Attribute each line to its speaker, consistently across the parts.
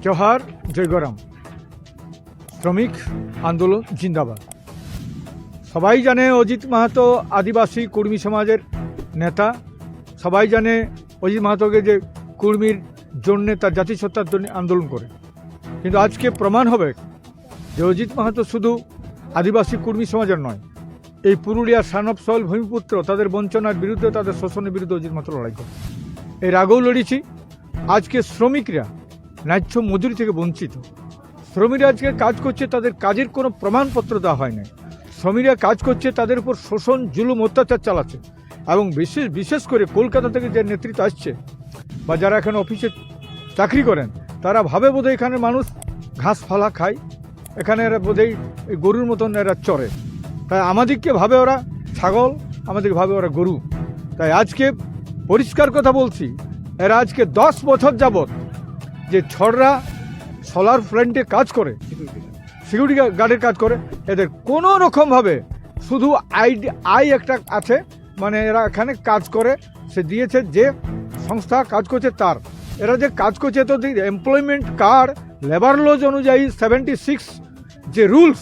Speaker 1: জোহার জয়গরাম। শ্রমিক আন্দোলন জিন্দাবাদ। সবাই জানে অজিত মাহাতো আদিবাসী কর্মী সমাজের নেতা। সবাই জানে অজিত মাহাতোকে যে কর্মীর জন্যে তার জাতিসত্তার জন্য আন্দোলন করে। কিন্তু আজকে প্রমাণ হবে যে অজিত মাহাতো শুধু আদিবাসী কর্মী সমাজের নয়, এই পুরুলিয়ার সানব সল ভূমিপুত্র তাদের বঞ্চনার বিরুদ্ধে, তাদের শোষণের বিরুদ্ধে অজিত মাহাতো লড়াই করে। এর আগেও লড়েছি। আজকে শ্রমিকরা ন্যায্য মজুরি থেকে বঞ্চিত। শ্রমিকরা আজকে কাজ করছে, তাদের কাজের কোনো প্রমাণপত্র দেওয়া হয় না। শ্রমিকরা কাজ করছে, তাদের উপর শোষণ, জুলুম, অত্যাচার চালাচ্ছে। এবং বিশেষ করে কলকাতা থেকে যে নেতৃত্ব আসছে বা যারা এখানে অফিসে চাকরি করেন, তারা ভাবে বোধহয় এখানে মানুষ ঘাস ফালা খায়, এখানে এরা বোধহয় এই গরুর মতন এরা চড়ে। তাই আমাদেরকে ভাবে ওরা ছাগল, আমাদেরকে ভাবে ওরা গরু। তাই আজকে পরিষ্কার কথা বলছি, এরা আজকে 10 বছর যাবৎ যে ছড়রা সোলার প্ল্যান্টে কাজ করে, সিকিউরিটি গার্ডের কাজ করে, এদের কোনো রকমভাবে শুধু আই একটা আছে, মানে এরা এখানে কাজ করে, সে দিয়েছে যে সংস্থা কাজ করছে তার। এরা যে কাজ করছে তো এমপ্লয়মেন্ট কার্ড লেবার লজ অনুযায়ী 76 যে রুলস,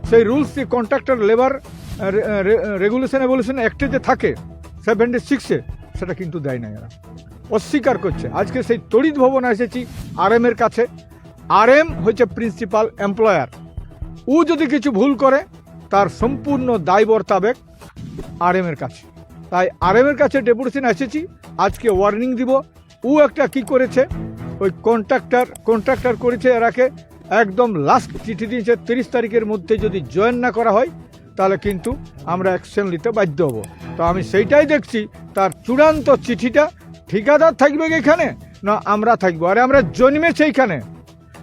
Speaker 1: সেই রুলস যে কন্ট্রাক্টর লেবার রেগুলেশন এভলিউশন অ্যাক্টে যে থাকে 76-এ, সেটা কিন্তু দেয় না। এরা অস্বীকার করছে। আজকে সেই তড়িৎ ভবনে এসেছি RM এর কাছে। RM হচ্ছে প্রিন্সিপাল এমপ্লয়ার। ও যদি কিছু ভুল করে তার সম্পূর্ণ দায়বর তাবেক RM এর কাছে। তাই RM এর কাছে ডেপুটেশন এসেছি, আজকে ওয়ার্নিং দিব। ও একটা কি করেছে, ওই কন্ট্রাক্টর করেছে এরাকে একদম লাস্ট চিঠি দিয়েছে, 30 তারিখের মধ্যে যদি জয়েন না করা হয় তাহলে কিন্তু আমরা অ্যাকশন নিতে বাধ্য হব। তো আমি সেইটাই দেখছি, তার চূড়ান্ত চিঠিটা ঠিকাদার থাকবে এখানে না আমরা থাকবো। আরে আমরা জন্মেছি এইখানে,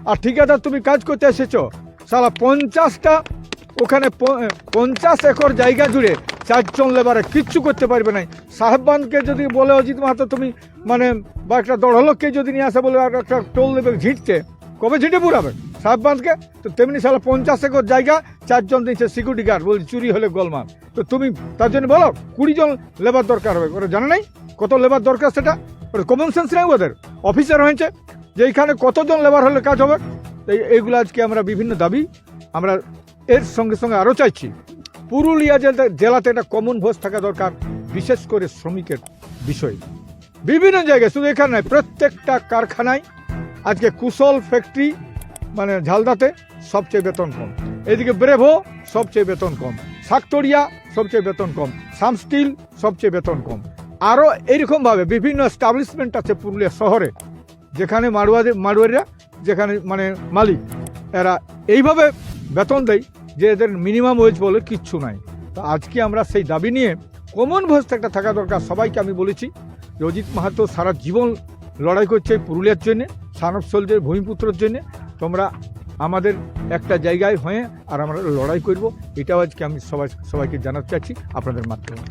Speaker 1: আর ঠিকাদার তুমি কাজ করতে এসেছো সালা 50টা ওখানে 50 একর জায়গা জুড়ে 4 জন লেবারে কিচ্ছু করতে পারবে না। সাহেববানকে যদি বলে অজিত মাহাতো তুমি মানে বা একটা দড়হলককে যদি নিয়ে আসে বলে একটা টোল দেবে ঝিঁটতে, কবে ঝিঁটে পুরাবে সাহেববানকে? তো তেমনি সালা 50 একর জায়গা 4 জন দিচ্ছে সিকিউরিটি গার্ড, বলছে চুরি হলে গোলমাল। তো তুমি তার জন্য বলো 20 জন লেবার দরকার হবে। ওরা জানে নাই কত লেবার দরকার, সেটা ওরা কমন সেন্স নেই ওদের। অফিসার হয়েছে যে এইখানে কতজন লেবার হলে কাজ হবে। এইগুলো আজকে আমরা বিভিন্ন দাবি, আমরা এর সঙ্গে সঙ্গে আরও চাইছি পুরুলিয়া জেলাতে একটা কমন ভোজ থাকা দরকার, বিশেষ করে শ্রমিকের বিষয়। বিভিন্ন জায়গায়, শুধু এখানে নয়, প্রত্যেকটা কারখানায় আজকে কুশল ফ্যাক্টরি মানে ঝালদাতে সবচেয়ে বেতন কম, এদিকে ব্রেভো সবচেয়ে বেতন কম, শাকতরিয়া সবচেয়ে বেতন কম, সাম স্টিল সবচেয়ে বেতন কম। আরও এইরকমভাবে বিভিন্ন এস্টাবলিশমেন্ট আছে পুরুলিয়া শহরে, যেখানে মারোয়ারিরা যেখানে মানে মালিক, এরা এইভাবে বেতন দেয় যে এদের মিনিমাম ওয়েজ বলে কিচ্ছু নাই। তো আজকে আমরা সেই দাবি নিয়ে কমন ভোজ একটা থাকা দরকার। সবাইকে আমি বলেছি যে অজিত মাহাতো সারা জীবন লড়াই করছে পুরুলিয়ার জন্যে, সানব সোলদের ভূমিপুত্রের জন্যে। তোমরা আমাদের একটা জায়গায় হয়ে আর আমরা লড়াই করব, এটাও আজকে আমি সবাইকে জানাতে চাচ্ছি আপনাদের মাধ্যমে।